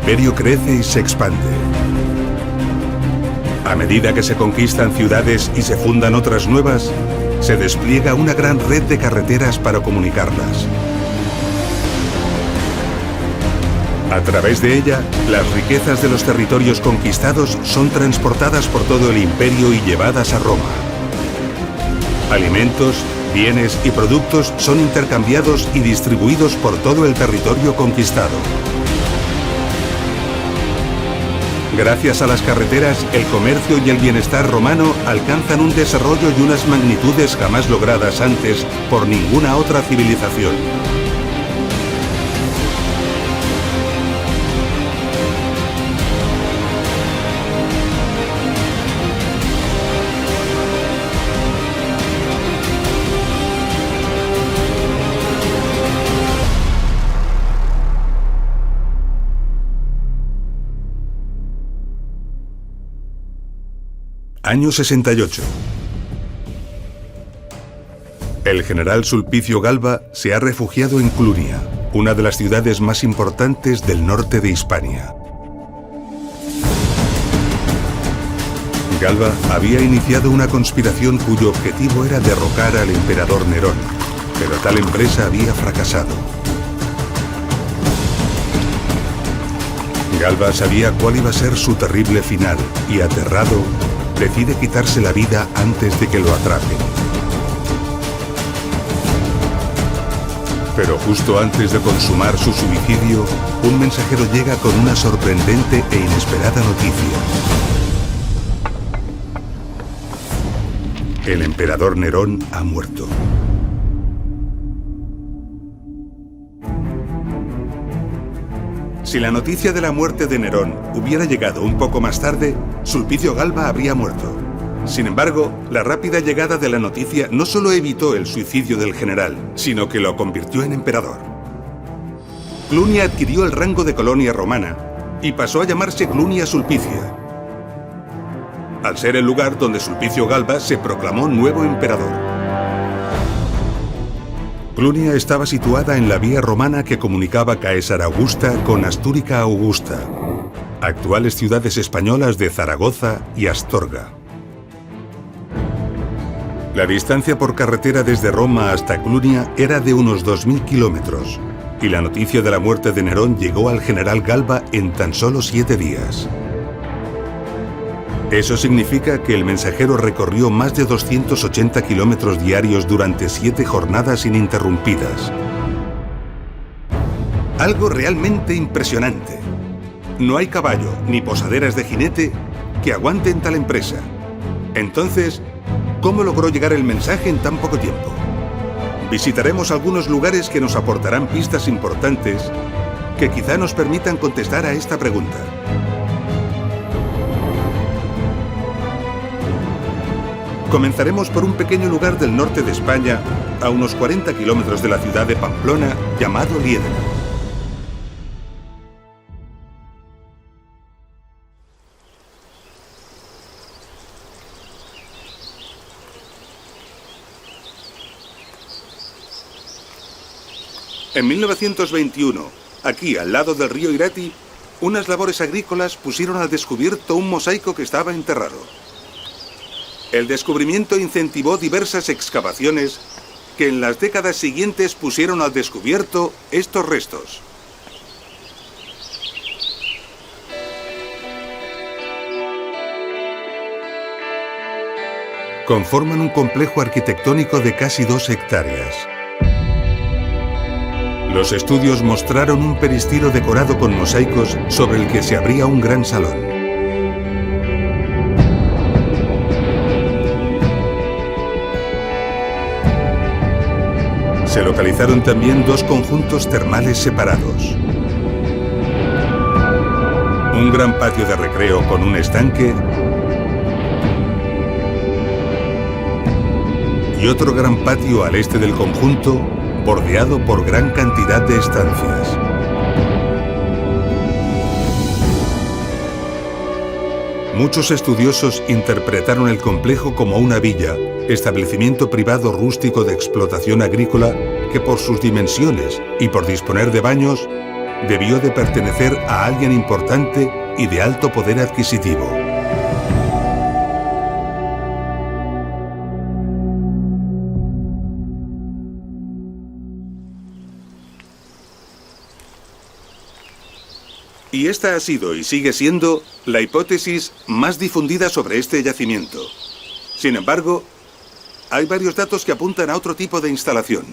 imperio crece y se expande. A medida que se conquistan ciudades y se fundan otras nuevas, se despliega una gran red de carreteras para comunicarlas. A través de ella, las riquezas de los territorios conquistados son transportadas por todo el imperio y llevadas a Roma. Alimentos, bienes y productos son intercambiados y distribuidos por todo el territorio conquistado. Gracias a las carreteras, el comercio y el bienestar romano alcanzan un desarrollo y unas magnitudes jamás logradas antes por ninguna otra civilización. Año 68. El general Sulpicio Galba se ha refugiado en Clunia, una de las ciudades más importantes del norte de Hispania. Galba había iniciado una conspiración cuyo objetivo era derrocar al emperador Nerón, pero tal empresa había fracasado. Galba sabía cuál iba a ser su terrible final y, aterrado, decide quitarse la vida antes de que lo atrapen. Pero justo antes de consumar su suicidio, un mensajero llega con una sorprendente e inesperada noticia. El emperador Nerón ha muerto. Si la noticia de la muerte de Nerón hubiera llegado un poco más tarde, Sulpicio Galba habría muerto. Sin embargo, la rápida llegada de la noticia no solo evitó el suicidio del general, sino que lo convirtió en emperador. Clunia adquirió el rango de colonia romana y pasó a llamarse Clunia Sulpicia, al ser el lugar donde Sulpicio Galba se proclamó nuevo emperador. Clunia estaba situada en la vía romana que comunicaba Caesar Augusta con Astúrica Augusta, actuales ciudades españolas de Zaragoza y Astorga. La distancia por carretera desde Roma hasta Clunia era de unos 2000 kilómetros, y la noticia de la muerte de Nerón llegó al general Galba en tan solo 7 días. Eso significa que el mensajero recorrió más de 280 kilómetros diarios durante 7 jornadas ininterrumpidas. Algo realmente impresionante. No hay caballo ni posaderas de jinete que aguanten tal empresa. Entonces, ¿cómo logró llegar el mensaje en tan poco tiempo? Visitaremos algunos lugares que nos aportarán pistas importantes que quizá nos permitan contestar a esta pregunta. Comenzaremos por un pequeño lugar del norte de España, a unos 40 kilómetros de la ciudad de Pamplona, llamado Liedra. En 1921, aquí al lado del río Irati, unas labores agrícolas pusieron al descubierto un mosaico que estaba enterrado. El descubrimiento incentivó diversas excavaciones que en las décadas siguientes pusieron al descubierto estos restos. Conforman un complejo arquitectónico de casi 2 hectáreas. Los estudios mostraron un peristilo decorado con mosaicos sobre el que se abría un gran salón. Se localizaron también 2 conjuntos termales separados. Un gran patio de recreo con un estanque y otro gran patio al este del conjunto, bordeado por gran cantidad de estancias. Muchos estudiosos interpretaron el complejo como una villa, establecimiento privado rústico de explotación agrícola que por sus dimensiones y por disponer de baños, debió de pertenecer a alguien importante y de alto poder adquisitivo. Y esta ha sido y sigue siendo la hipótesis más difundida sobre este yacimiento. Sin embargo, hay varios datos que apuntan a otro tipo de instalación.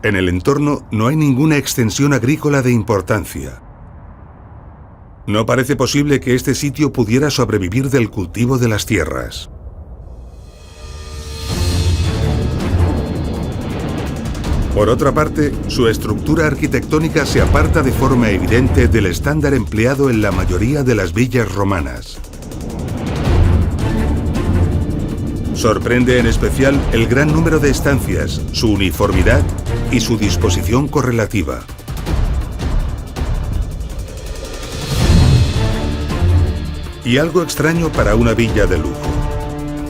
En el entorno no hay ninguna extensión agrícola de importancia. No parece posible que este sitio pudiera sobrevivir del cultivo de las tierras. Por otra parte, su estructura arquitectónica se aparta de forma evidente del estándar empleado en la mayoría de las villas romanas. Sorprende en especial el gran número de estancias, su uniformidad y su disposición correlativa. Y algo extraño para una villa de lujo.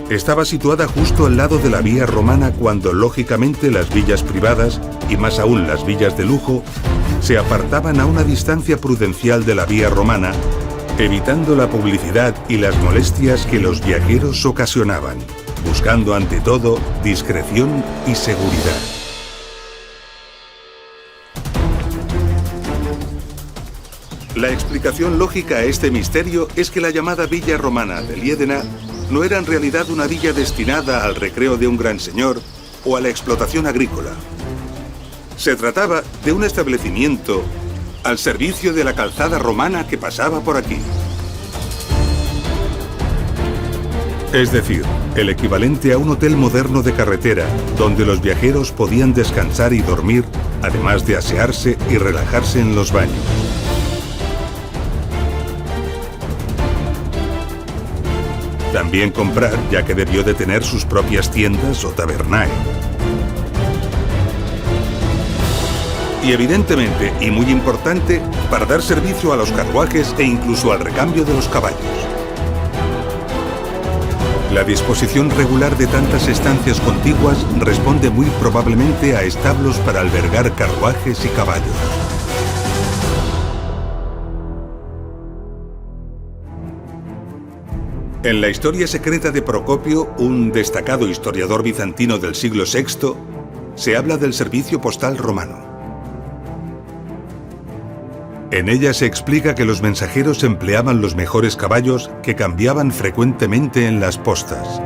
Estaba situada justo al lado de la vía romana cuando, lógicamente, las villas privadas, y más aún las villas de lujo, se apartaban a una distancia prudencial de la vía romana, evitando la publicidad y las molestias que los viajeros ocasionaban, buscando ante todo discreción y seguridad. La explicación lógica a este misterio es que la llamada Villa Romana de Liedena no era en realidad una villa destinada al recreo de un gran señor o a la explotación agrícola. Se trataba de un establecimiento al servicio de la calzada romana que pasaba por aquí. Es decir, el equivalente a un hotel moderno de carretera, donde los viajeros podían descansar y dormir, además de asearse y relajarse en los baños. También comprar, ya que debió de tener sus propias tiendas o tabernae. Y evidentemente, y muy importante, para dar servicio a los carruajes e incluso al recambio de los caballos. La disposición regular de tantas estancias contiguas responde muy probablemente a establos para albergar carruajes y caballos. En la historia secreta de Procopio, un destacado historiador bizantino del siglo VI, se habla del servicio postal romano. En ella se explica que los mensajeros empleaban los mejores caballos que cambiaban frecuentemente en las postas.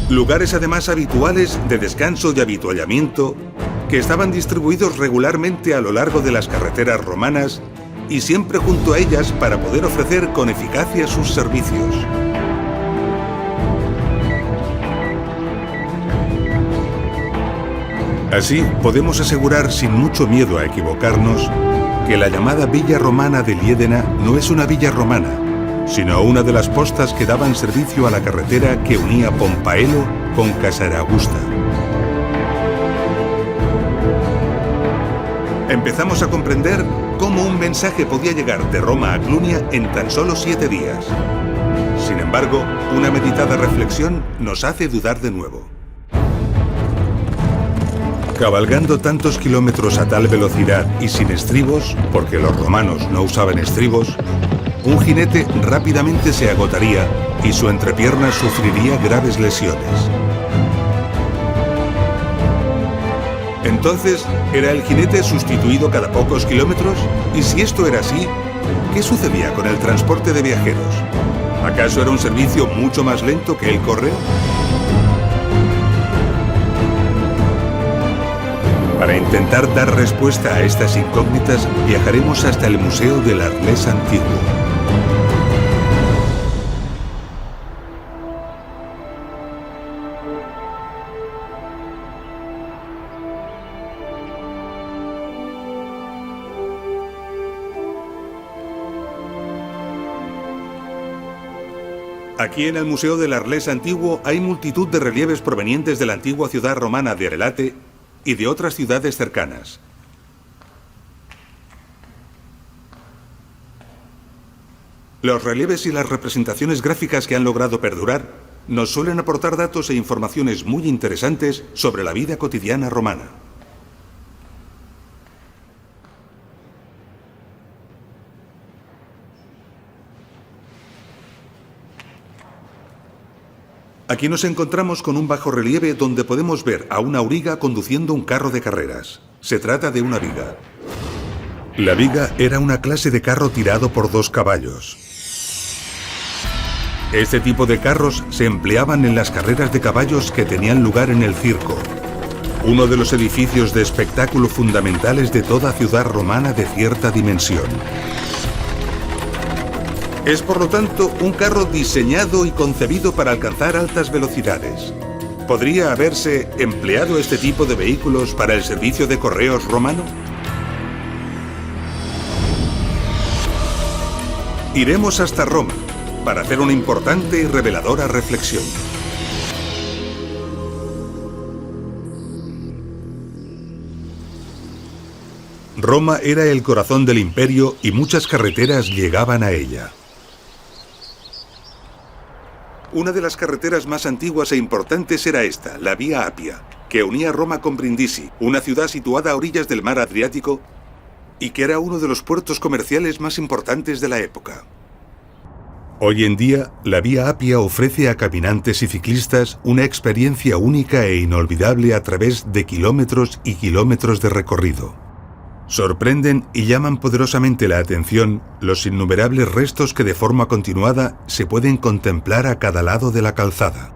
Lugares además habituales de descanso y avituallamiento que estaban distribuidos regularmente a lo largo de las carreteras romanas y siempre junto a ellas para poder ofrecer con eficacia sus servicios. Así, podemos asegurar sin mucho miedo a equivocarnos que la llamada Villa Romana de Liedena no es una villa romana, sino una de las postas que daban servicio a la carretera que unía Pompaelo con Casaragusta. Empezamos a comprender cómo un mensaje podía llegar de Roma a Clunia en tan solo 7 días. Sin embargo, una meditada reflexión nos hace dudar de nuevo. Cabalgando tantos kilómetros a tal velocidad y sin estribos, porque los romanos no usaban estribos, un jinete rápidamente se agotaría y su entrepierna sufriría graves lesiones. Entonces, ¿era el jinete sustituido cada pocos kilómetros? Y si esto era así, ¿qué sucedía con el transporte de viajeros? ¿Acaso era un servicio mucho más lento que el correo? Para intentar dar respuesta a estas incógnitas, viajaremos hasta el Museo del Arles Antiguo. Aquí en el Museo del Arles Antiguo hay multitud de relieves provenientes de la antigua ciudad romana de Arelate y de otras ciudades cercanas. Los relieves y las representaciones gráficas que han logrado perdurar nos suelen aportar datos e informaciones muy interesantes sobre la vida cotidiana romana. Aquí nos encontramos con un bajorrelieve donde podemos ver a una auriga conduciendo un carro de carreras. Se trata de una viga. La viga era una clase de carro tirado por 2 caballos. Este tipo de carros se empleaban en las carreras de caballos que tenían lugar en el circo, uno de los edificios de espectáculo fundamentales de toda ciudad romana de cierta dimensión. Es por lo tanto un carro diseñado y concebido para alcanzar altas velocidades. ¿Podría haberse empleado este tipo de vehículos para el servicio de correos romano? Iremos hasta Roma para hacer una importante y reveladora reflexión. Roma era el corazón del imperio y muchas carreteras llegaban a ella. Una de las carreteras más antiguas e importantes era esta, la Vía Apia, que unía Roma con Brindisi, una ciudad situada a orillas del mar Adriático y que era uno de los puertos comerciales más importantes de la época. Hoy en día, la Vía Apia ofrece a caminantes y ciclistas una experiencia única e inolvidable a través de kilómetros y kilómetros de recorrido. Sorprenden y llaman poderosamente la atención los innumerables restos que de forma continuada se pueden contemplar a cada lado de la calzada.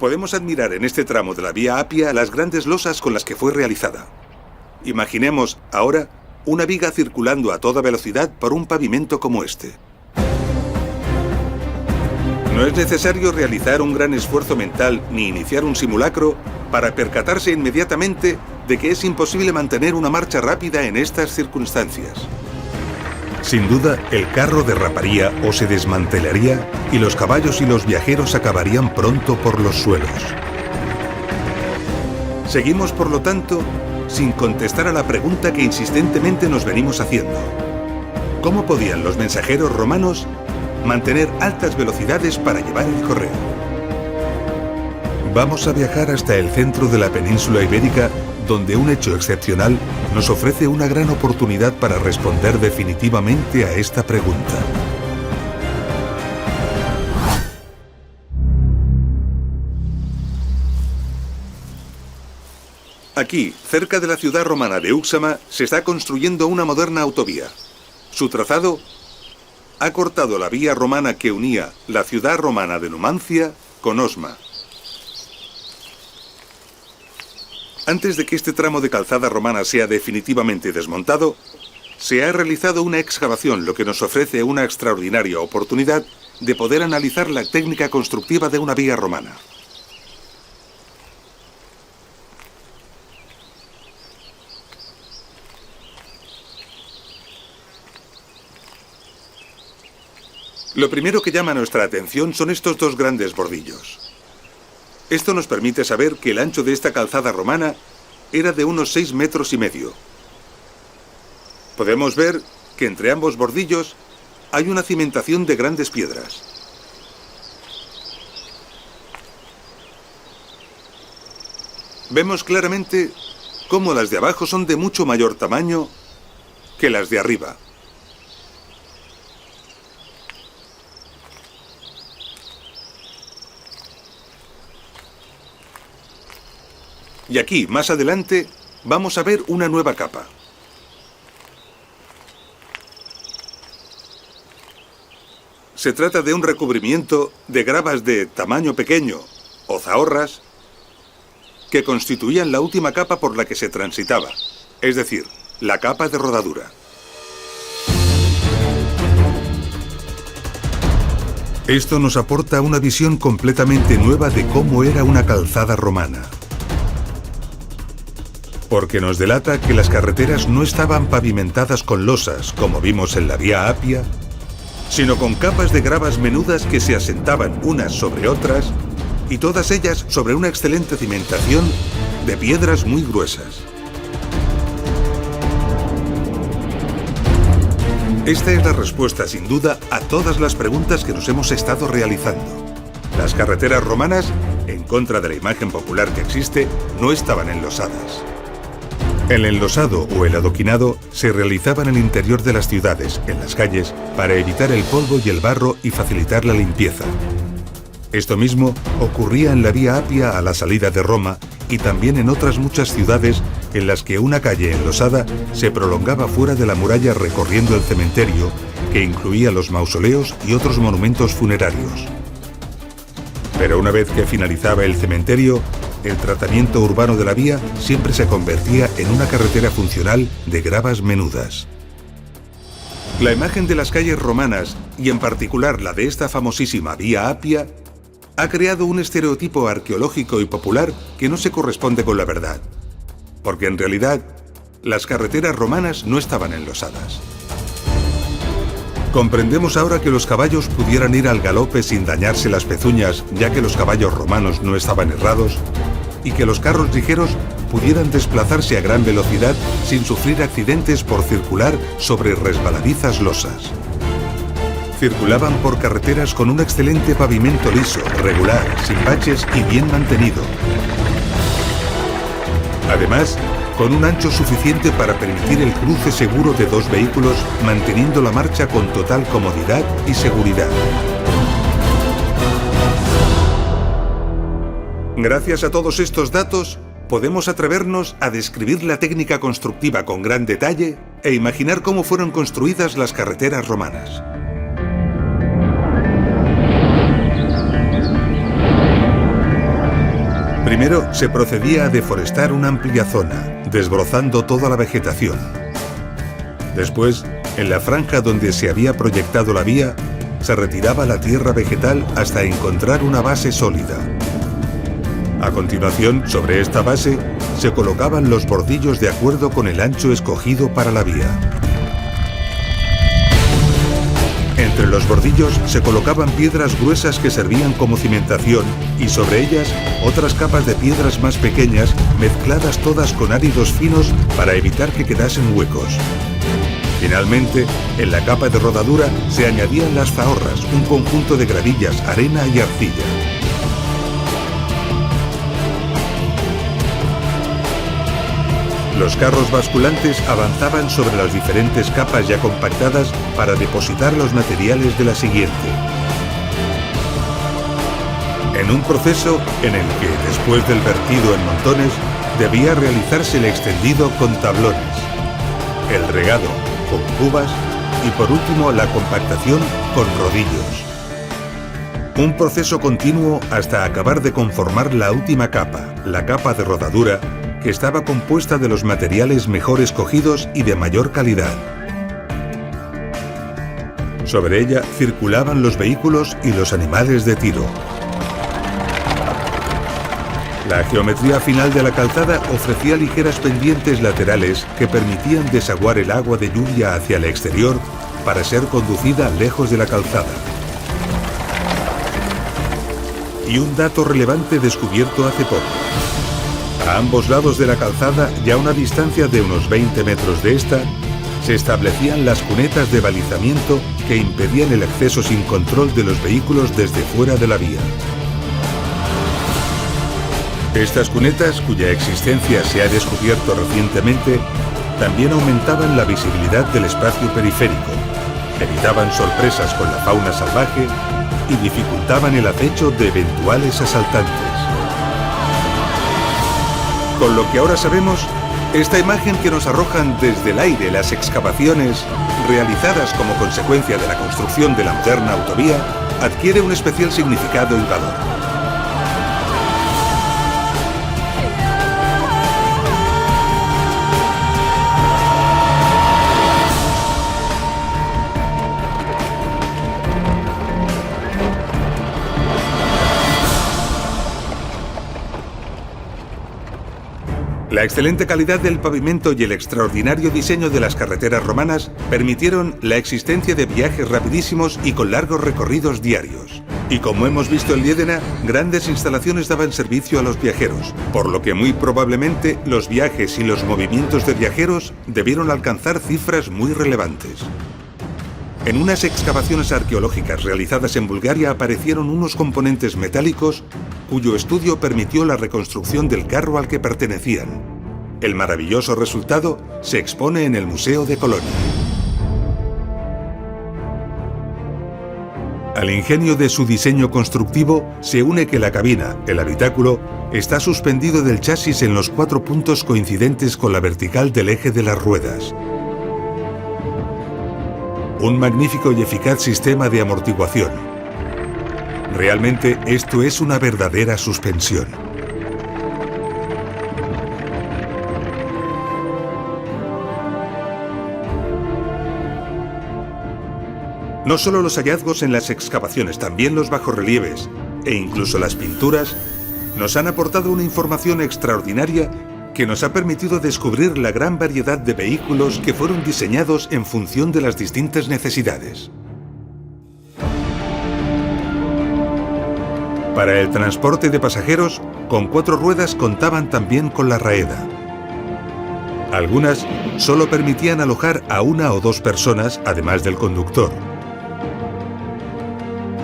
Podemos admirar en este tramo de la Vía Apia las grandes losas con las que fue realizada. Imaginemos ahora una viga circulando a toda velocidad por un pavimento como este. No es necesario realizar un gran esfuerzo mental ni iniciar un simulacro para percatarse inmediatamente de que es imposible mantener una marcha rápida en estas circunstancias. Sin duda, el carro derraparía o se desmantelaría y los caballos y los viajeros acabarían pronto por los suelos. Seguimos, por lo tanto, sin contestar a la pregunta que insistentemente nos venimos haciendo. ¿Cómo podían los mensajeros romanos mantener altas velocidades para llevar el correo? Vamos a viajar hasta el centro de la península ibérica, donde un hecho excepcional nos ofrece una gran oportunidad para responder definitivamente a esta pregunta. Aquí, cerca de la ciudad romana de Úxama, se está construyendo una moderna autovía. Su trazado ha cortado la vía romana que unía la ciudad romana de Numancia con Osma. Antes de que este tramo de calzada romana sea definitivamente desmontado, se ha realizado una excavación, lo que nos ofrece una extraordinaria oportunidad de poder analizar la técnica constructiva de una vía romana. Lo primero que llama nuestra atención son estos 2 grandes bordillos. Esto nos permite saber que el ancho de esta calzada romana era de unos 6,5 metros. Podemos ver que entre ambos bordillos hay una cimentación de grandes piedras. Vemos claramente cómo las de abajo son de mucho mayor tamaño que las de arriba. Y aquí, más adelante, vamos a ver una nueva capa. Se trata de un recubrimiento de gravas de tamaño pequeño, o zahorras, que constituían la última capa por la que se transitaba, es decir, la capa de rodadura. Esto nos aporta una visión completamente nueva de cómo era una calzada romana. Porque nos delata que las carreteras no estaban pavimentadas con losas, como vimos en la Vía Apia, sino con capas de gravas menudas que se asentaban unas sobre otras, y todas ellas sobre una excelente cimentación de piedras muy gruesas. Esta es la respuesta, sin duda, a todas las preguntas que nos hemos estado realizando. Las carreteras romanas, en contra de la imagen popular que existe, no estaban enlosadas. El enlosado o el adoquinado se realizaba en el interior de las ciudades, en las calles, para evitar el polvo y el barro y facilitar la limpieza. Esto mismo ocurría en la Vía Apia a la salida de Roma y también en otras muchas ciudades en las que una calle enlosada se prolongaba fuera de la muralla recorriendo el cementerio, que incluía los mausoleos y otros monumentos funerarios. Pero una vez que finalizaba el cementerio, el tratamiento urbano de la vía siempre se convertía en una carretera funcional de gravas menudas. La imagen de las calles romanas, y en particular la de esta famosísima Vía Apia, ha creado un estereotipo arqueológico y popular que no se corresponde con la verdad. Porque en realidad, las carreteras romanas no estaban enlosadas. Comprendemos ahora que los caballos pudieran ir al galope sin dañarse las pezuñas, ya que los caballos romanos no estaban herrados, y que los carros ligeros pudieran desplazarse a gran velocidad sin sufrir accidentes por circular sobre resbaladizas losas. Circulaban por carreteras con un excelente pavimento liso, regular, sin baches y bien mantenido. Además, con un ancho suficiente para permitir el cruce seguro de dos vehículos, manteniendo la marcha con total comodidad y seguridad. Gracias a todos estos datos, podemos atrevernos a describir la técnica constructiva con gran detalle e imaginar cómo fueron construidas las carreteras romanas. Primero se procedía a deforestar una amplia zona, desbrozando toda la vegetación. Después, en la franja donde se había proyectado la vía, se retiraba la tierra vegetal hasta encontrar una base sólida. A continuación, sobre esta base, se colocaban los bordillos de acuerdo con el ancho escogido para la vía. Entre los bordillos se colocaban piedras gruesas que servían como cimentación y sobre ellas otras capas de piedras más pequeñas mezcladas todas con áridos finos para evitar que quedasen huecos. Finalmente, en la capa de rodadura se añadían las zahorras, un conjunto de gravillas, arena y arcilla. Los carros basculantes avanzaban sobre las diferentes capas ya compactadas para depositar los materiales de la siguiente. En un proceso en el que, después del vertido en montones, debía realizarse el extendido con tablones, el regado con cubas y, por último, la compactación con rodillos. Un proceso continuo hasta acabar de conformar la última capa, la capa de rodadura, que estaba compuesta de los materiales mejor escogidos y de mayor calidad. Sobre ella circulaban los vehículos y los animales de tiro. La geometría final de la calzada ofrecía ligeras pendientes laterales que permitían desaguar el agua de lluvia hacia el exterior para ser conducida lejos de la calzada. Y un dato relevante descubierto hace poco. A ambos lados de la calzada, y a una distancia de unos 20 metros de esta, se establecían las cunetas de balizamiento que impedían el acceso sin control de los vehículos desde fuera de la vía. Estas cunetas, cuya existencia se ha descubierto recientemente, también aumentaban la visibilidad del espacio periférico, evitaban sorpresas con la fauna salvaje y dificultaban el acecho de eventuales asaltantes. Con lo que ahora sabemos, esta imagen que nos arrojan desde el aire las excavaciones realizadas como consecuencia de la construcción de la moderna autovía adquiere un especial significado y valor. La excelente calidad del pavimento y el extraordinario diseño de las carreteras romanas permitieron la existencia de viajes rapidísimos y con largos recorridos diarios. Y como hemos visto en Liedena, grandes instalaciones daban servicio a los viajeros, por lo que muy probablemente los viajes y los movimientos de viajeros debieron alcanzar cifras muy relevantes. En unas excavaciones arqueológicas realizadas en Bulgaria aparecieron unos componentes metálicos cuyo estudio permitió la reconstrucción del carro al que pertenecían. El maravilloso resultado se expone en el Museo de Colonia. Al ingenio de su diseño constructivo se une que la cabina, el habitáculo, está suspendido del chasis en los 4 puntos coincidentes con la vertical del eje de las ruedas. Un magnífico y eficaz sistema de amortiguación. Realmente esto es una verdadera suspensión. No solo los hallazgos en las excavaciones, también los bajorrelieves e incluso las pinturas nos han aportado una información extraordinaria que nos ha permitido descubrir la gran variedad de vehículos que fueron diseñados en función de las distintas necesidades. Para el transporte de pasajeros, con 4 ruedas contaban también con la raeda. Algunas solo permitían alojar a 1 o 2 personas, además del conductor.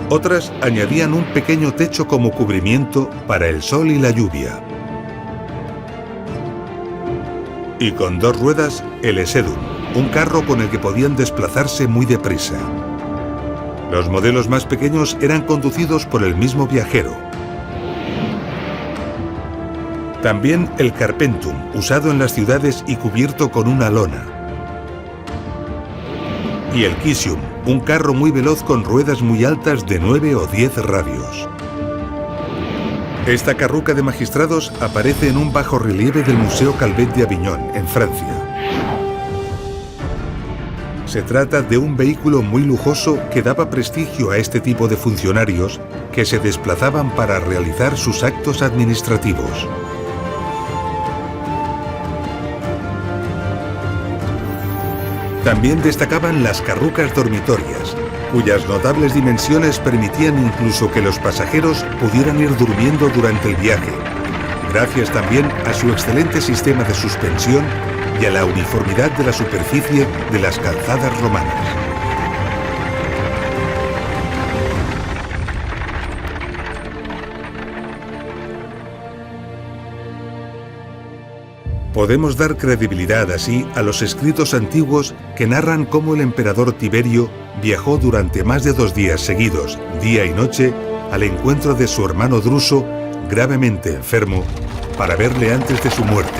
Otras añadían un pequeño techo como cubrimiento para el sol y la lluvia. Y con 2 ruedas, el Esedum, un carro con el que podían desplazarse muy deprisa. Los modelos más pequeños eran conducidos por el mismo viajero. También el Carpentum, usado en las ciudades y cubierto con una lona. Y el Kisium, un carro muy veloz con ruedas muy altas de 9 o 10 radios. Esta carruca de magistrados aparece en un bajorrelieve del Museo Calvet de Aviñón, en Francia. Se trata de un vehículo muy lujoso que daba prestigio a este tipo de funcionarios que se desplazaban para realizar sus actos administrativos. También destacaban las carrucas dormitorias, cuyas notables dimensiones permitían incluso que los pasajeros pudieran ir durmiendo durante el viaje, gracias también a su excelente sistema de suspensión y a la uniformidad de la superficie de las calzadas romanas. Podemos dar credibilidad así a los escritos antiguos que narran cómo el emperador Tiberio viajó durante más de 2 días seguidos, día y noche, al encuentro de su hermano Druso, gravemente enfermo, para verle antes de su muerte.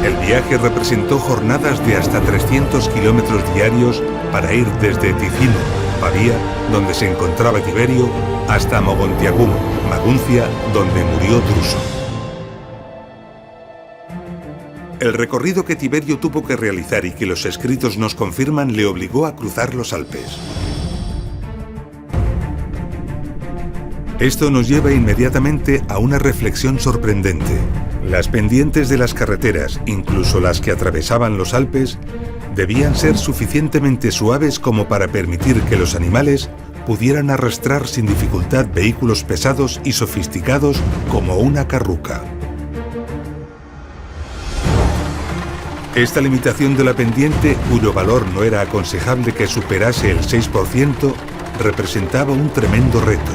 El viaje representó jornadas de hasta 300 kilómetros diarios para ir desde Ticino, Pavía, donde se encontraba Tiberio, hasta Mogontiagum, Maguncia, donde murió Druso. El recorrido que Tiberio tuvo que realizar y que los escritos nos confirman le obligó a cruzar los Alpes. Esto nos lleva inmediatamente a una reflexión sorprendente. Las pendientes de las carreteras, incluso las que atravesaban los Alpes, debían ser suficientemente suaves como para permitir que los animales pudieran arrastrar sin dificultad vehículos pesados y sofisticados como una carruca. Esta limitación de la pendiente, cuyo valor no era aconsejable que superase el 6%, representaba un tremendo reto.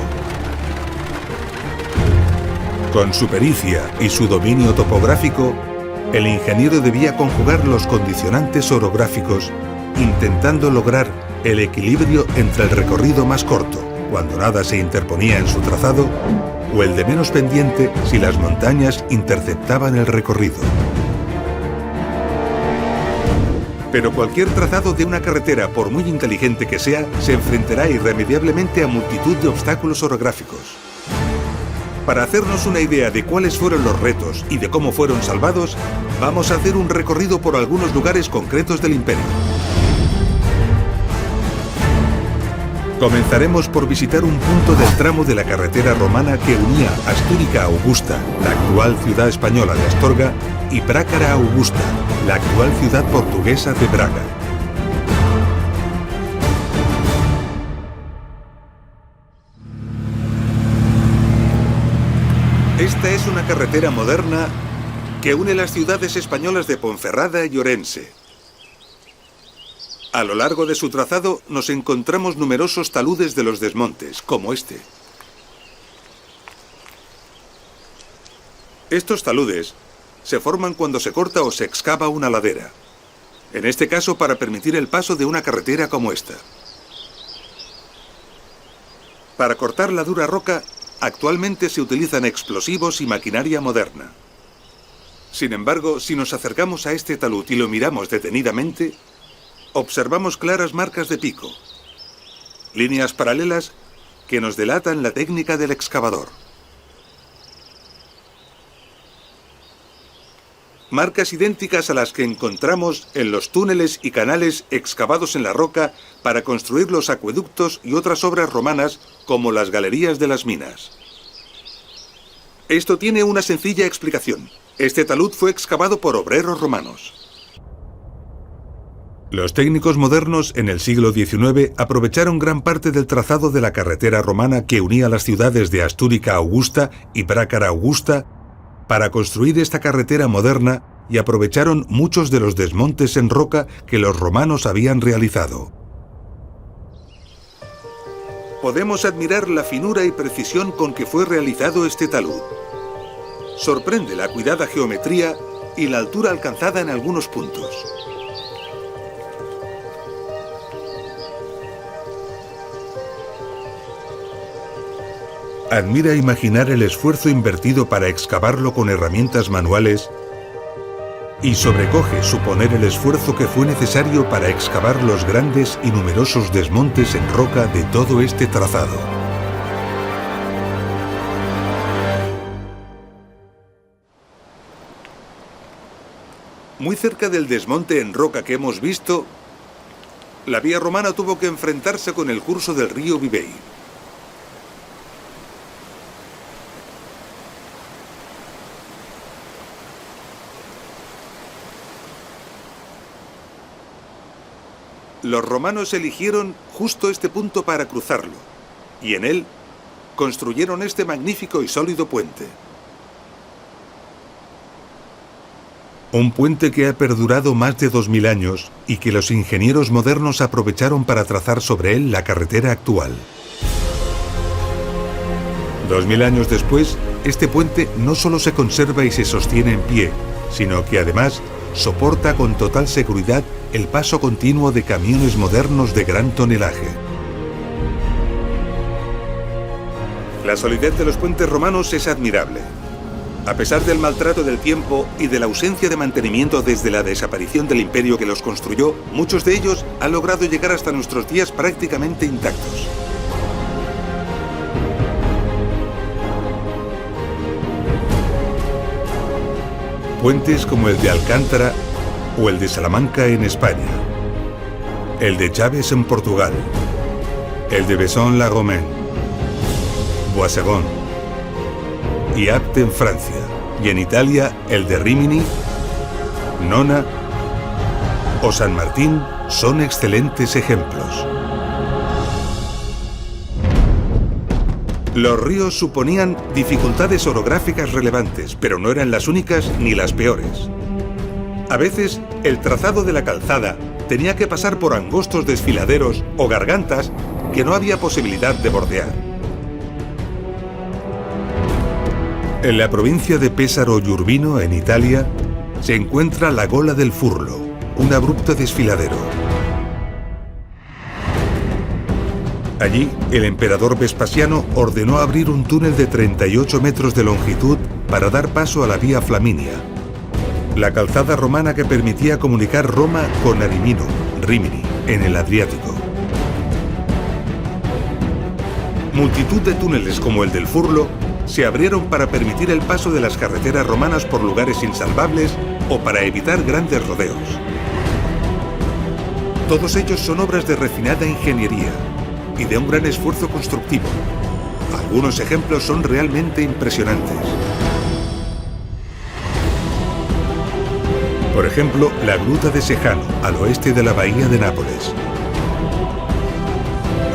Con su pericia y su dominio topográfico, el ingeniero debía conjugar los condicionantes orográficos, intentando lograr el equilibrio entre el recorrido más corto, cuando nada se interponía en su trazado, o el de menos pendiente si las montañas interceptaban el recorrido. Pero cualquier trazado de una carretera, por muy inteligente que sea, se enfrentará irremediablemente a multitud de obstáculos orográficos. Para hacernos una idea de cuáles fueron los retos y de cómo fueron salvados, vamos a hacer un recorrido por algunos lugares concretos del imperio. Comenzaremos por visitar un punto del tramo de la carretera romana que unía Astúrica Augusta, la actual ciudad española de Astorga, y Brácara Augusta, la actual ciudad portuguesa de Braga. Esta es una carretera moderna que une las ciudades españolas de Ponferrada y Orense. A lo largo de su trazado nos encontramos numerosos taludes de los desmontes, como este. Estos taludes se forman cuando se corta o se excava una ladera. En este caso, para permitir el paso de una carretera como esta. Para cortar la dura roca, actualmente se utilizan explosivos y maquinaria moderna. Sin embargo, si nos acercamos a este talud y lo miramos detenidamente, observamos claras marcas de pico, líneas paralelas que nos delatan la técnica del excavador. Marcas idénticas a las que encontramos en los túneles y canales excavados en la roca para construir los acueductos y otras obras romanas como las galerías de las minas. Esto tiene una sencilla explicación. Este talud fue excavado por obreros romanos. Los técnicos modernos en el siglo XIX aprovecharon gran parte del trazado de la carretera romana que unía las ciudades de Astúrica Augusta y Brácara Augusta para construir esta carretera moderna y aprovecharon muchos de los desmontes en roca que los romanos habían realizado. Podemos admirar la finura y precisión con que fue realizado este talud. Sorprende la cuidada geometría y la altura alcanzada en algunos puntos. Admira imaginar el esfuerzo invertido para excavarlo con herramientas manuales y sobrecoge suponer el esfuerzo que fue necesario para excavar los grandes y numerosos desmontes en roca de todo este trazado. Muy cerca del desmonte en roca que hemos visto, la vía romana tuvo que enfrentarse con el curso del río Vivei. Los romanos eligieron justo este punto para cruzarlo, y en él construyeron este magnífico y sólido puente. Un puente que ha perdurado más de 2000 años y que los ingenieros modernos aprovecharon para trazar sobre él la carretera actual. 2000 años después, este puente no solo se conserva y se sostiene en pie, sino que además soporta con total seguridad el paso continuo de camiones modernos de gran tonelaje. La solidez de los puentes romanos es admirable. A pesar del maltrato del tiempo y de la ausencia de mantenimiento desde la desaparición del imperio que los construyó, muchos de ellos han logrado llegar hasta nuestros días prácticamente intactos. Puentes como el de Alcántara o el de Salamanca en España, el de Chaves en Portugal, el de Besson-la-Romaine, Boissegon y Apt en Francia, y en Italia el de Rimini, Nona o San Martín son excelentes ejemplos. Los ríos suponían dificultades orográficas relevantes, pero no eran las únicas ni las peores. A veces, el trazado de la calzada tenía que pasar por angostos desfiladeros o gargantas que no había posibilidad de bordear. En la provincia de Pesaro y Urbino, en Italia, se encuentra la Gola del Furlo, un abrupto desfiladero. Allí, el emperador Vespasiano ordenó abrir un túnel de 38 metros de longitud para dar paso a la Vía Flaminia, la calzada romana que permitía comunicar Roma con Arimino, Rimini, en el Adriático. Multitud de túneles como el del Furlo se abrieron para permitir el paso de las carreteras romanas por lugares insalvables o para evitar grandes rodeos. Todos ellos son obras de refinada ingeniería y de un gran esfuerzo constructivo. Algunos ejemplos son realmente impresionantes. Por ejemplo, la Gruta de Sejano, al oeste de la bahía de Nápoles.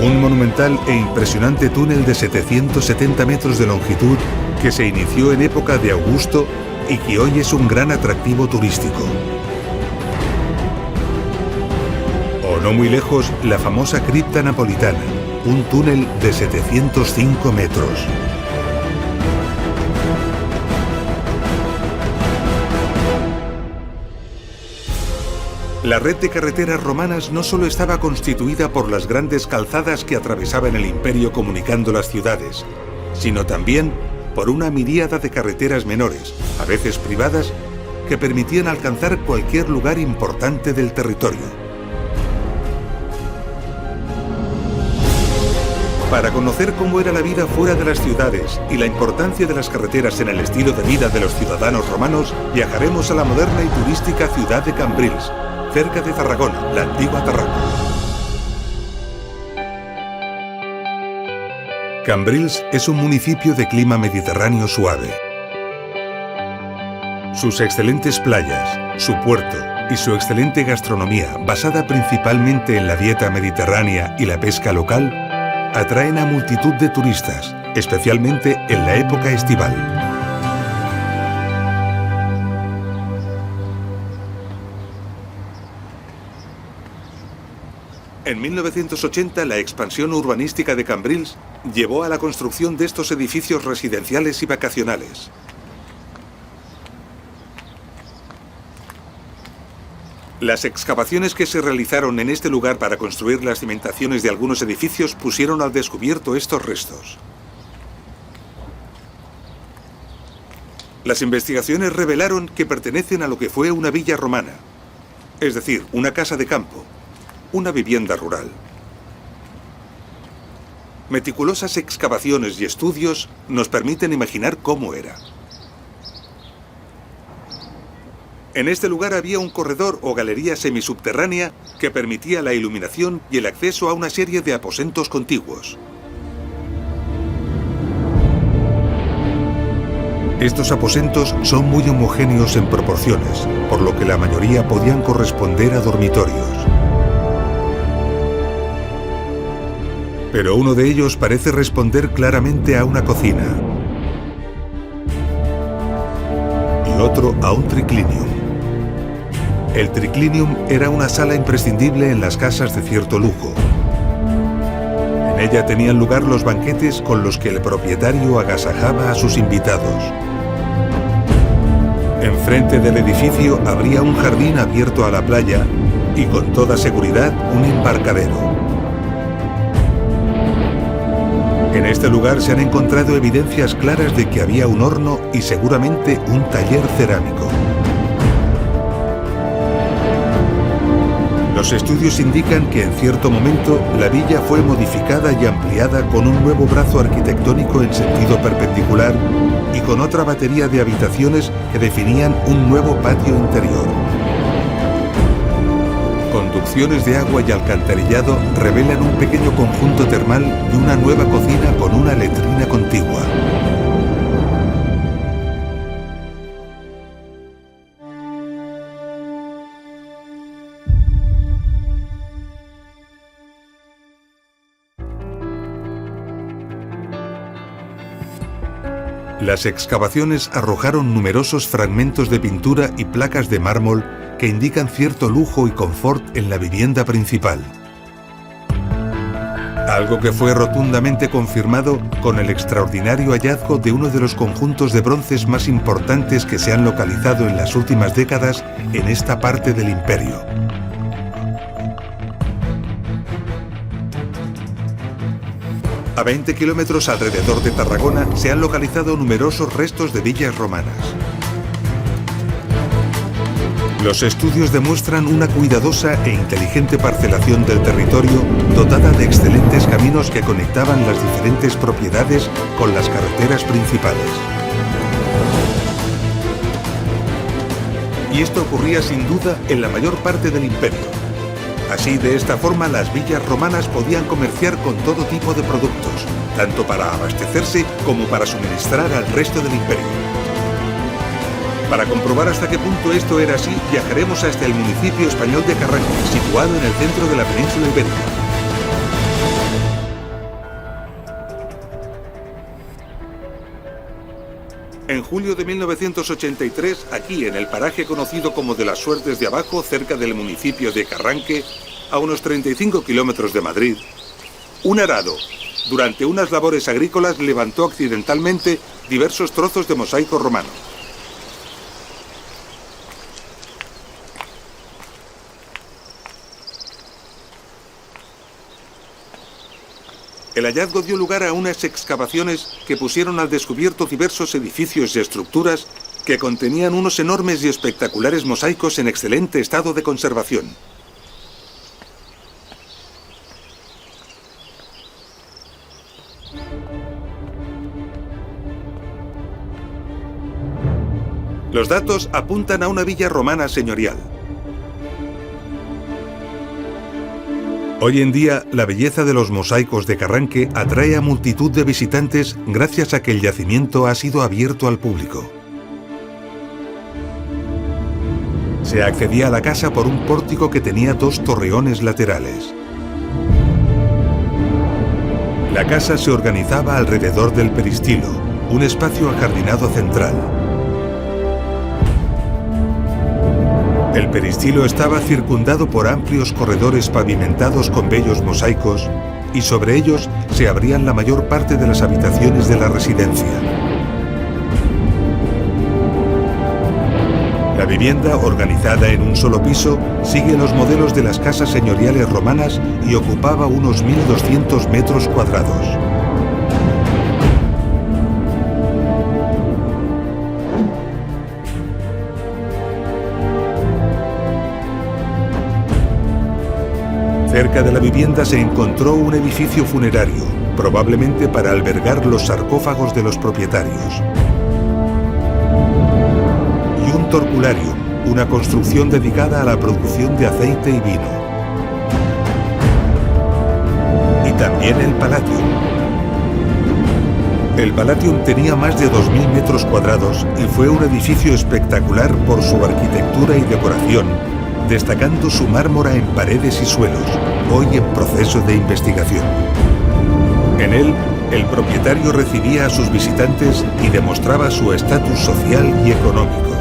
Un monumental e impresionante túnel de 770 metros de longitud que se inició en época de Augusto y que hoy es un gran atractivo turístico. O no muy lejos, la famosa cripta napolitana, un túnel de 705 metros. La red de carreteras romanas no solo estaba constituida por las grandes calzadas que atravesaban el imperio comunicando las ciudades, sino también por una miríada de carreteras menores, a veces privadas, que permitían alcanzar cualquier lugar importante del territorio. Para conocer cómo era la vida fuera de las ciudades y la importancia de las carreteras en el estilo de vida de los ciudadanos romanos, viajaremos a la moderna y turística ciudad de Cambrils, cerca de Tarragona, la antigua Tarraco. Cambrils es un municipio de clima mediterráneo suave. Sus excelentes playas, su puerto y su excelente gastronomía, basada principalmente en la dieta mediterránea y la pesca local, atraen a multitud de turistas, especialmente en la época estival. En 1980, la expansión urbanística de Cambrils llevó a la construcción de estos edificios residenciales y vacacionales. Las excavaciones que se realizaron en este lugar para construir las cimentaciones de algunos edificios pusieron al descubierto estos restos. Las investigaciones revelaron que pertenecen a lo que fue una villa romana, es decir, una casa de campo, una vivienda rural. Meticulosas excavaciones y estudios nos permiten imaginar cómo era. En este lugar había un corredor o galería semisubterránea que permitía la iluminación y el acceso a una serie de aposentos contiguos. Estos aposentos son muy homogéneos en proporciones, por lo que la mayoría podían corresponder a dormitorios. Pero uno de ellos parece responder claramente a una cocina y otro a un triclinium. El triclinium era una sala imprescindible en las casas de cierto lujo. En ella tenían lugar los banquetes con los que el propietario agasajaba a sus invitados. Enfrente del edificio habría un jardín abierto a la playa y con toda seguridad un embarcadero. En este lugar se han encontrado evidencias claras de que había un horno y seguramente un taller cerámico. Los estudios indican que en cierto momento la villa fue modificada y ampliada con un nuevo brazo arquitectónico en sentido perpendicular y con otra batería de habitaciones que definían un nuevo patio interior. Conducciones de agua y alcantarillado revelan un pequeño conjunto termal y una nueva cocina con una letrina contigua. Las excavaciones arrojaron numerosos fragmentos de pintura y placas de mármol que indican cierto lujo y confort en la vivienda principal. Algo que fue rotundamente confirmado con el extraordinario hallazgo de uno de los conjuntos de bronces más importantes que se han localizado en las últimas décadas en esta parte del imperio. A 20 kilómetros alrededor de Tarragona se han localizado numerosos restos de villas romanas. Los estudios demuestran una cuidadosa e inteligente parcelación del territorio dotada de excelentes caminos que conectaban las diferentes propiedades con las carreteras principales. Y esto ocurría sin duda en la mayor parte del imperio. Así, de esta forma, las villas romanas podían comerciar con todo tipo de productos, tanto para abastecerse como para suministrar al resto del imperio. Para comprobar hasta qué punto esto era así, viajaremos hasta el municipio español de Carraco, situado en el centro de la península ibérica. En julio de 1983, aquí en el paraje conocido como de las Suertes de Abajo, cerca del municipio de Carranque, a unos 35 kilómetros de Madrid, un arado, durante unas labores agrícolas, levantó accidentalmente diversos trozos de mosaico romano. El hallazgo dio lugar a unas excavaciones que pusieron al descubierto diversos edificios y estructuras que contenían unos enormes y espectaculares mosaicos en excelente estado de conservación. Los datos apuntan a una villa romana señorial. Hoy en día, la belleza de los mosaicos de Carranque atrae a multitud de visitantes gracias a que el yacimiento ha sido abierto al público. Se accedía a la casa por un pórtico que tenía dos torreones laterales. La casa se organizaba alrededor del peristilo, un espacio ajardinado central. El peristilo estaba circundado por amplios corredores pavimentados con bellos mosaicos y sobre ellos se abrían la mayor parte de las habitaciones de la residencia. La vivienda, organizada en un solo piso, sigue los modelos de las casas señoriales romanas y ocupaba unos 1.200 metros cuadrados. Cerca de la vivienda se encontró un edificio funerario, probablemente para albergar los sarcófagos de los propietarios. Y un torcularium, una construcción dedicada a la producción de aceite y vino. Y también el Palatium. El Palatium tenía más de 2.000 metros cuadrados y fue un edificio espectacular por su arquitectura y decoración, destacando su mármora en paredes y suelos, hoy en proceso de investigación. En él, el propietario recibía a sus visitantes y demostraba su estatus social y económico.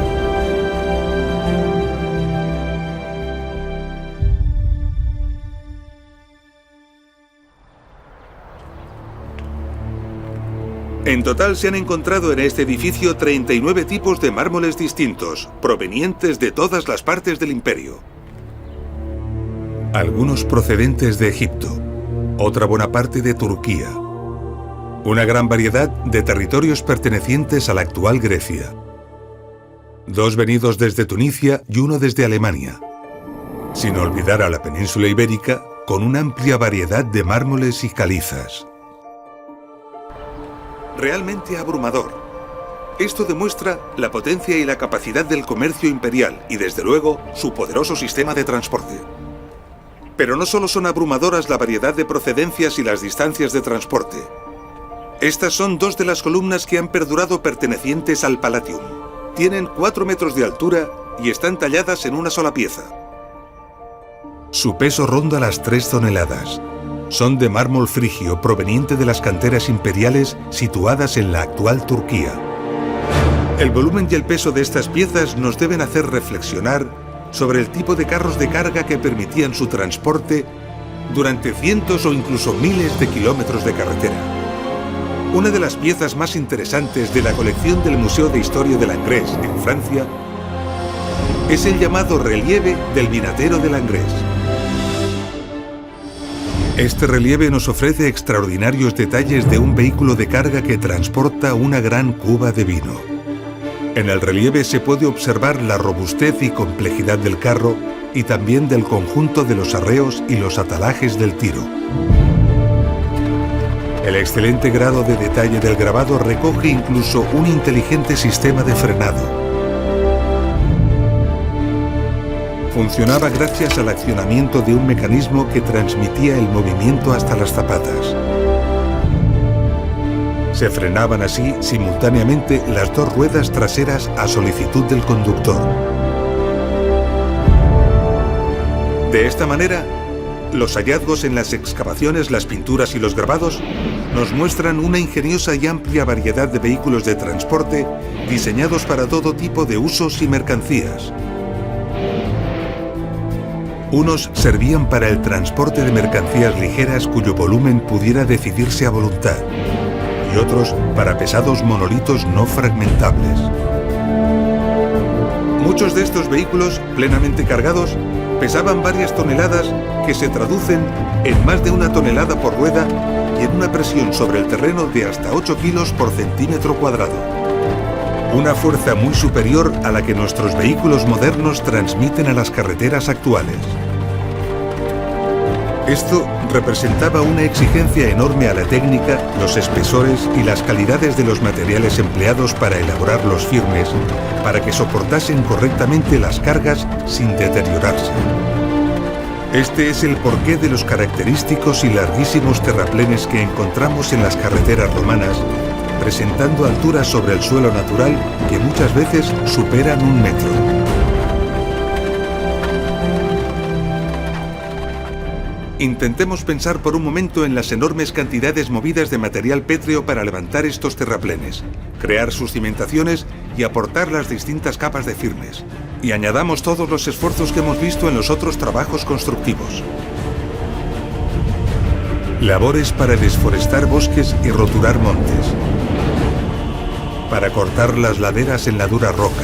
En total se han encontrado en este edificio 39 tipos de mármoles distintos, provenientes de todas las partes del imperio. Algunos procedentes de Egipto, otra buena parte de Turquía, una gran variedad de territorios pertenecientes a la actual Grecia, dos venidos desde Tunisia y uno desde Alemania, sin olvidar a la península ibérica con una amplia variedad de mármoles y calizas. Realmente abrumador. Esto demuestra la potencia y la capacidad del comercio imperial y, desde luego, su poderoso sistema de transporte. Pero no solo son abrumadoras la variedad de procedencias y las distancias de transporte. Estas son dos de las columnas que han perdurado pertenecientes al Palatium. Tienen 4 metros de altura y están talladas en una sola pieza. Su peso ronda las 3 toneladas. Son de mármol frigio proveniente de las canteras imperiales situadas en la actual Turquía. El volumen y el peso de estas piezas nos deben hacer reflexionar sobre el tipo de carros de carga que permitían su transporte durante cientos o incluso miles de kilómetros de carretera. Una de las piezas más interesantes de la colección del Museo de Historia de Langres, en Francia, es el llamado relieve del vinatero de Langres. Este relieve nos ofrece extraordinarios detalles de un vehículo de carga que transporta una gran cuba de vino. En el relieve se puede observar la robustez y complejidad del carro y también del conjunto de los arreos y los atalajes del tiro. El excelente grado de detalle del grabado recoge incluso un inteligente sistema de frenado. Funcionaba gracias al accionamiento de un mecanismo que transmitía el movimiento hasta las zapatas. Se frenaban así simultáneamente las dos ruedas traseras a solicitud del conductor. De esta manera, los hallazgos en las excavaciones, las pinturas y los grabados nos muestran una ingeniosa y amplia variedad de vehículos de transporte diseñados para todo tipo de usos y mercancías. Unos servían para el transporte de mercancías ligeras cuyo volumen pudiera decidirse a voluntad, y otros para pesados monolitos no fragmentables. Muchos de estos vehículos, plenamente cargados, pesaban varias toneladas que se traducen en más de 1 tonelada por rueda y en una presión sobre el terreno de hasta 8 kilos por centímetro cuadrado. Una fuerza muy superior a la que nuestros vehículos modernos transmiten a las carreteras actuales. Esto representaba una exigencia enorme a la técnica, los espesores y las calidades de los materiales empleados para elaborar los firmes, para que soportasen correctamente las cargas sin deteriorarse. Este es el porqué de los característicos y larguísimos terraplenes que encontramos en las carreteras romanas, presentando alturas sobre el suelo natural que muchas veces superan 1 metro. Intentemos pensar por un momento en las enormes cantidades movidas de material pétreo para levantar estos terraplenes, crear sus cimentaciones y aportar las distintas capas de firmes. Y añadamos todos los esfuerzos que hemos visto en los otros trabajos constructivos. Labores para desforestar bosques y roturar montes. Para cortar las laderas en la dura roca.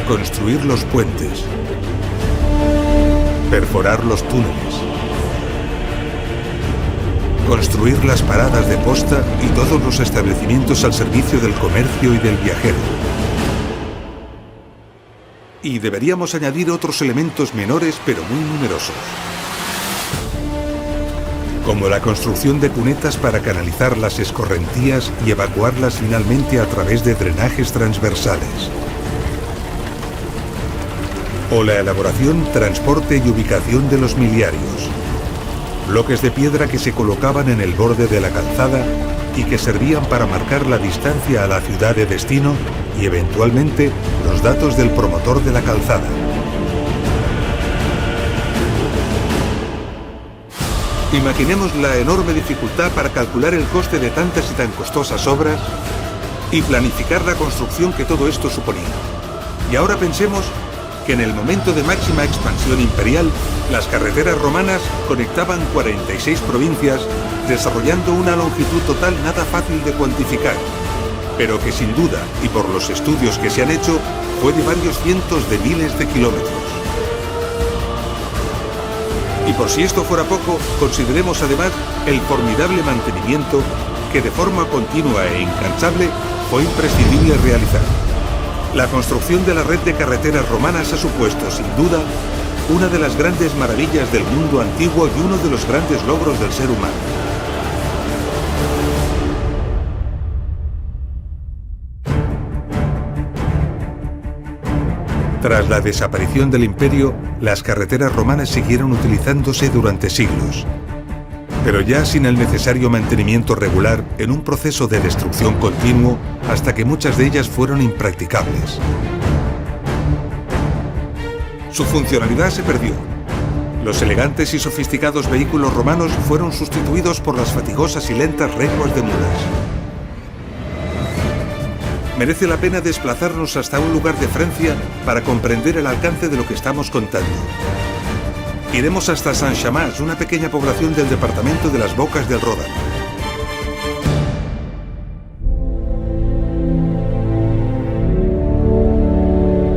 Construir los puentes. Perforar los túneles. Construir las paradas de posta y todos los establecimientos al servicio del comercio y del viajero. Y deberíamos añadir otros elementos menores pero muy numerosos, como la construcción de cunetas para canalizar las escorrentías y evacuarlas finalmente a través de drenajes transversales. O la elaboración, transporte y ubicación de los miliarios. Bloques de piedra que se colocaban en el borde de la calzada y que servían para marcar la distancia a la ciudad de destino y eventualmente los datos del promotor de la calzada. Imaginemos la enorme dificultad para calcular el coste de tantas y tan costosas obras y planificar la construcción que todo esto suponía. Y ahora pensemos que en el momento de máxima expansión imperial, las carreteras romanas conectaban 46 provincias, desarrollando una longitud total nada fácil de cuantificar, pero que sin duda, y por los estudios que se han hecho, fue de varios cientos de miles de kilómetros. Y por si esto fuera poco, consideremos además el formidable mantenimiento que de forma continua e incansable fue imprescindible realizar. La construcción de la red de carreteras romanas ha supuesto, sin duda, una de las grandes maravillas del mundo antiguo y uno de los grandes logros del ser humano. Tras la desaparición del imperio, las carreteras romanas siguieron utilizándose durante siglos, pero ya sin el necesario mantenimiento regular, en un proceso de destrucción continuo, hasta que muchas de ellas fueron impracticables. Su funcionalidad se perdió. Los elegantes y sofisticados vehículos romanos fueron sustituidos por las fatigosas y lentas reguas de mulas. Merece la pena desplazarnos hasta un lugar de Francia para comprender el alcance de lo que estamos contando. Iremos hasta Saint-Chamas, una pequeña población del departamento de las Bocas del Ródano.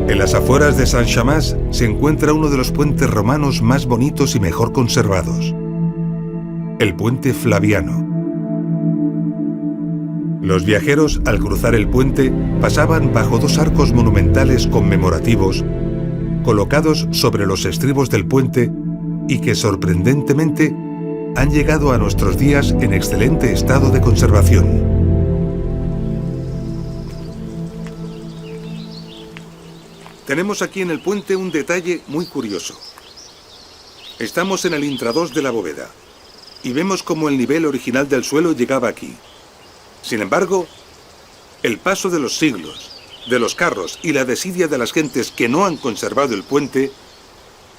En las afueras de Saint-Chamas se encuentra uno de los puentes romanos más bonitos y mejor conservados, el puente Flaviano. Los viajeros, al cruzar el puente, pasaban bajo 2 arcos monumentales conmemorativos, colocados sobre los estribos del puente y que, sorprendentemente, han llegado a nuestros días en excelente estado de conservación. Tenemos aquí en el puente un detalle muy curioso. Estamos en el intradós de la bóveda y vemos cómo el nivel original del suelo llegaba aquí. Sin embargo, el paso de los siglos, de los carros y la desidia de las gentes que no han conservado el puente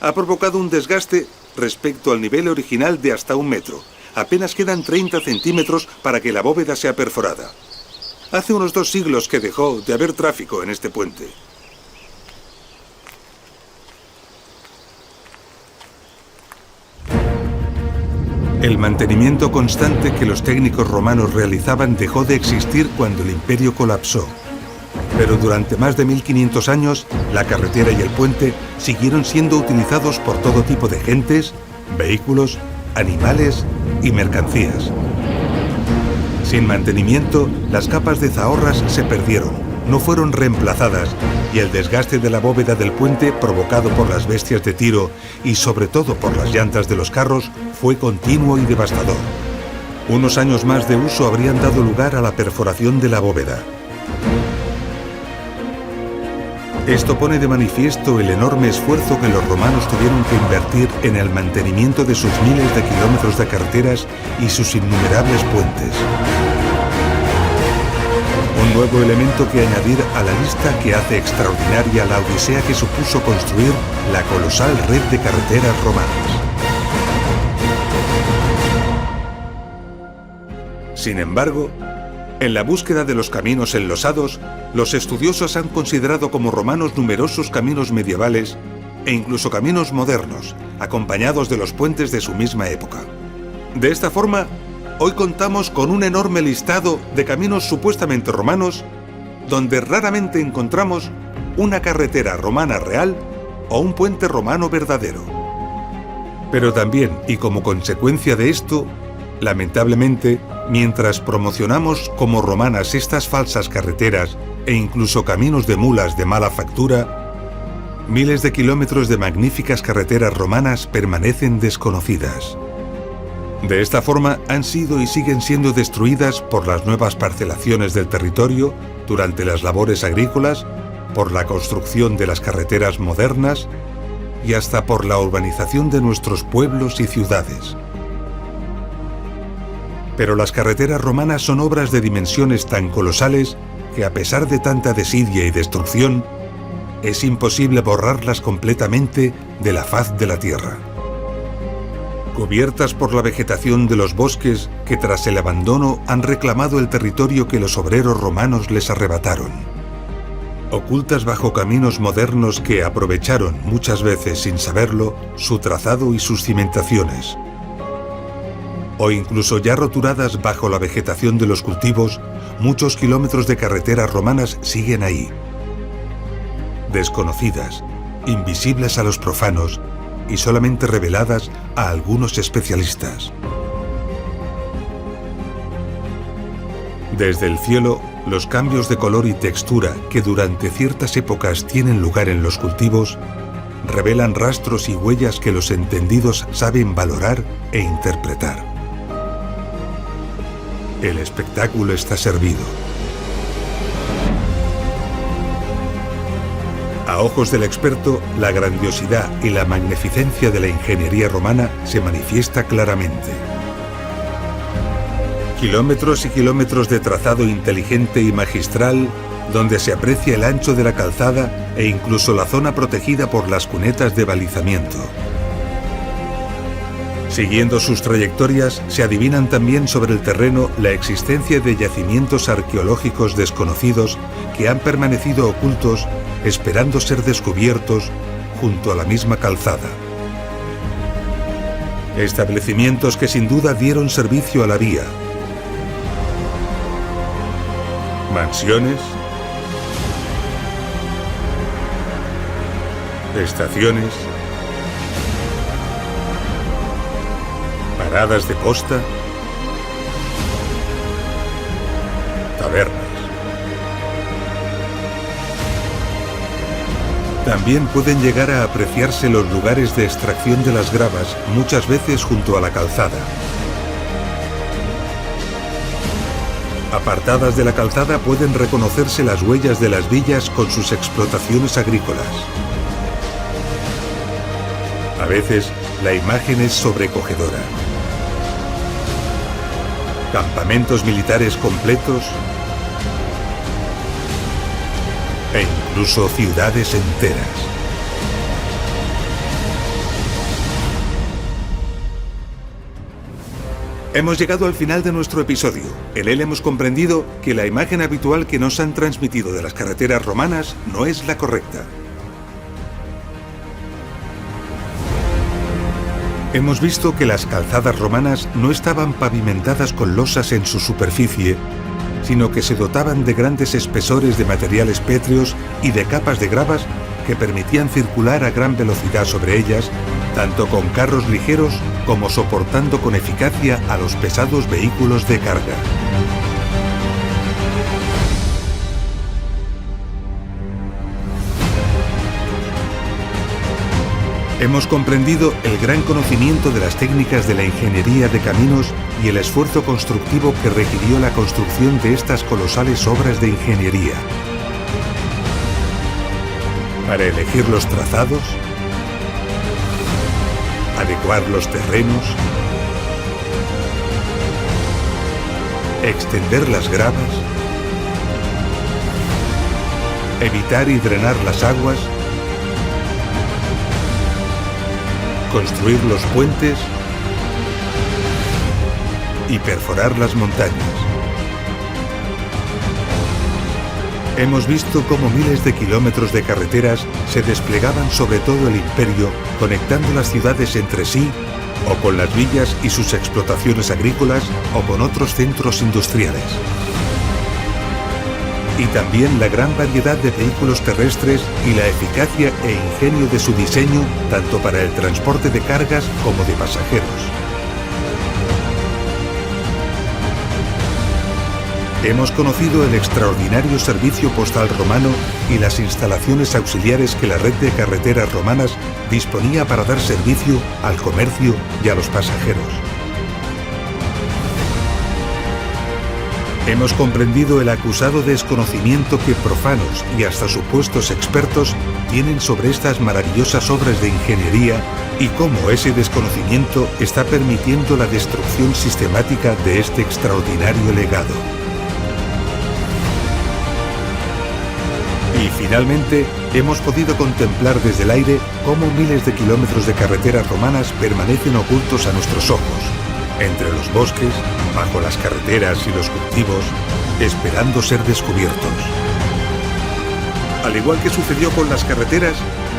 ha provocado un desgaste respecto al nivel original de hasta 1 metro. Apenas quedan 30 centímetros para que la bóveda sea perforada. Hace unos 2 siglos que dejó de haber tráfico en este puente. El mantenimiento constante que los técnicos romanos realizaban dejó de existir cuando el imperio colapsó. Pero durante más de 1500 años, la carretera y el puente siguieron siendo utilizados por todo tipo de gentes, vehículos, animales y mercancías. Sin mantenimiento, las capas de zahorras se perdieron, no fueron reemplazadas, y el desgaste de la bóveda del puente, provocado por las bestias de Tiro y sobre todo por las llantas de los carros, fue continuo y devastador. Unos años más de uso habrían dado lugar a la perforación de la bóveda. Esto pone de manifiesto el enorme esfuerzo que los romanos tuvieron que invertir en el mantenimiento de sus miles de kilómetros de carreteras y sus innumerables puentes. Un nuevo elemento que añadir a la lista que hace extraordinaria la odisea que supuso construir la colosal red de carreteras romanas. Sin embargo, en la búsqueda de los caminos enlosados, los estudiosos han considerado como romanos numerosos caminos medievales e incluso caminos modernos, acompañados de los puentes de su misma época. De esta forma, hoy contamos con un enorme listado de caminos supuestamente romanos, donde raramente encontramos una carretera romana real o un puente romano verdadero. Pero también, y como consecuencia de esto, lamentablemente, mientras promocionamos como romanas estas falsas carreteras e incluso caminos de mulas de mala factura, miles de kilómetros de magníficas carreteras romanas permanecen desconocidas. De esta forma han sido y siguen siendo destruidas por las nuevas parcelaciones del territorio durante las labores agrícolas, por la construcción de las carreteras modernas y hasta por la urbanización de nuestros pueblos y ciudades. Pero las carreteras romanas son obras de dimensiones tan colosales que, a pesar de tanta desidia y destrucción, es imposible borrarlas completamente de la faz de la tierra. Cubiertas por la vegetación de los bosques que tras el abandono han reclamado el territorio que los obreros romanos les arrebataron. Ocultas bajo caminos modernos que aprovecharon, muchas veces sin saberlo, su trazado y sus cimentaciones. O incluso ya roturadas bajo la vegetación de los cultivos, muchos kilómetros de carreteras romanas siguen ahí. Desconocidas, invisibles a los profanos y solamente reveladas a algunos especialistas. Desde el cielo, los cambios de color y textura que durante ciertas épocas tienen lugar en los cultivos revelan rastros y huellas que los entendidos saben valorar e interpretar. El espectáculo está servido. A ojos del experto, la grandiosidad y la magnificencia de la ingeniería romana se manifiesta claramente. Kilómetros y kilómetros de trazado inteligente y magistral, donde se aprecia el ancho de la calzada e incluso la zona protegida por las cunetas de balizamiento. Siguiendo sus trayectorias, se adivinan también sobre el terreno la existencia de yacimientos arqueológicos desconocidos que han permanecido ocultos, esperando ser descubiertos junto a la misma calzada. Establecimientos que sin duda dieron servicio a la vía. Mansiones, estaciones, paradas de posta, tabernas. También pueden llegar a apreciarse los lugares de extracción de las gravas, muchas veces junto a la calzada. Apartadas de la calzada pueden reconocerse las huellas de las villas con sus explotaciones agrícolas. A veces, la imagen es sobrecogedora. Campamentos militares completos e incluso ciudades enteras. Hemos llegado al final de nuestro episodio. En él hemos comprendido que la imagen habitual que nos han transmitido de las carreteras romanas no es la correcta. Hemos visto que las calzadas romanas no estaban pavimentadas con losas en su superficie, sino que se dotaban de grandes espesores de materiales pétreos y de capas de gravas que permitían circular a gran velocidad sobre ellas, tanto con carros ligeros como soportando con eficacia a los pesados vehículos de carga. Hemos comprendido el gran conocimiento de las técnicas de la ingeniería de caminos y el esfuerzo constructivo que requirió la construcción de estas colosales obras de ingeniería. Para elegir los trazados, adecuar los terrenos, extender las gravas, evitar y drenar las aguas, construir los puentes y perforar las montañas. Hemos visto cómo miles de kilómetros de carreteras se desplegaban sobre todo el imperio, conectando las ciudades entre sí, o con las villas y sus explotaciones agrícolas, o con otros centros industriales. Y también la gran variedad de vehículos terrestres y la eficacia e ingenio de su diseño, tanto para el transporte de cargas como de pasajeros. Hemos conocido el extraordinario servicio postal romano y las instalaciones auxiliares que la red de carreteras romanas disponía para dar servicio al comercio y a los pasajeros. Hemos comprendido el acusado desconocimiento que profanos y hasta supuestos expertos tienen sobre estas maravillosas obras de ingeniería y cómo ese desconocimiento está permitiendo la destrucción sistemática de este extraordinario legado. Y finalmente, hemos podido contemplar desde el aire cómo miles de kilómetros de carreteras romanas permanecen ocultos a nuestros ojos, entre los bosques, bajo las carreteras y los cultivos, esperando ser descubiertos. Al igual que sucedió con las carreteras,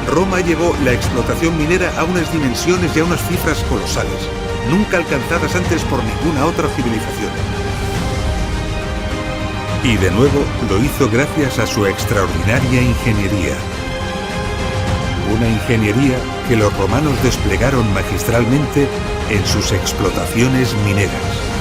Roma llevó la explotación minera a unas dimensiones y a unas cifras colosales, nunca alcanzadas antes por ninguna otra civilización. Y de nuevo lo hizo gracias a su extraordinaria ingeniería. Una ingeniería que los romanos desplegaron magistralmente en sus explotaciones mineras.